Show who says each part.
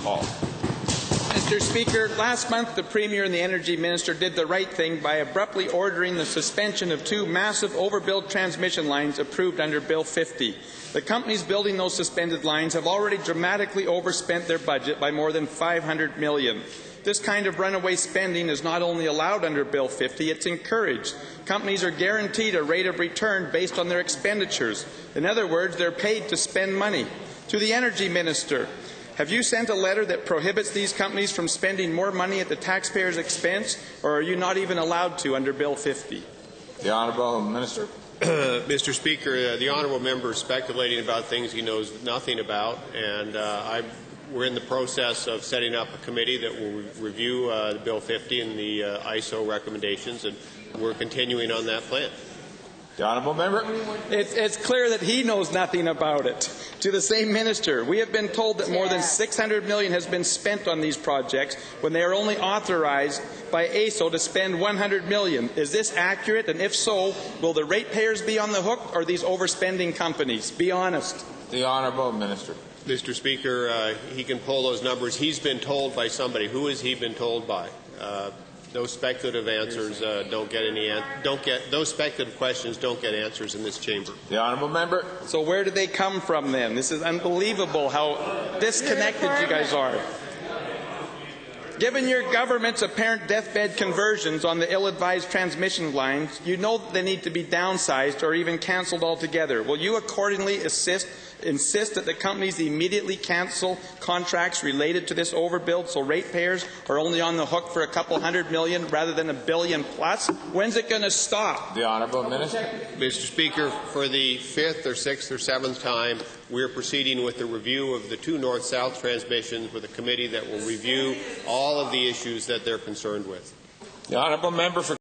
Speaker 1: call.
Speaker 2: Mr. Speaker, last month the Premier and the Energy Minister did the right thing by abruptly ordering the suspension of two massive overbuilt transmission lines approved under Bill 50. The companies building those suspended lines have already dramatically overspent their budget by more than $500 million. This kind of runaway spending is not only allowed under Bill 50, it's encouraged. Companies are guaranteed a rate of return based on their expenditures. In other words, they're paid to spend money. To the Energy Minister, have you sent a letter that prohibits these companies from spending more money at the taxpayers' expense, or are you not even allowed to under Bill 50?
Speaker 1: The Honourable Minister.
Speaker 3: Mr. Speaker, the honourable member is speculating about things he knows nothing about, and we're in the process of setting up a committee that will review the Bill 50 and the ISO recommendations, and we're continuing on that plan.
Speaker 1: The Honourable Member.
Speaker 2: It's clear that he knows nothing about it. To the same minister, we have been told that more than $600 million has been spent on these projects when they are only authorized by AESO to spend $100 million. Is this accurate? And if so, will the ratepayers be on the hook or these overspending companies? Be honest.
Speaker 1: The Honourable Minister.
Speaker 3: Mr. Speaker, he can pull those numbers. He's been told by somebody. Who has he been told by? Those speculative answers those speculative questions don't get answers in this chamber.
Speaker 1: The Honourable Member.
Speaker 2: So where do they come from then? This is unbelievable how disconnected you guys are. Given your government's apparent deathbed conversions on the ill-advised transmission lines, you know that they need to be downsized or even cancelled altogether. Will you accordingly insist that the companies immediately cancel contracts related to this overbuild so ratepayers are only on the hook for a couple $100 million rather than $1 billion plus? When's it going to stop?
Speaker 1: The Honourable Minister.
Speaker 3: Mr. Speaker, for the fifth or sixth or seventh time, we are proceeding with the review of the two north-south transmissions with a committee that will review all of the issues that they're concerned with.
Speaker 1: The Honourable Member for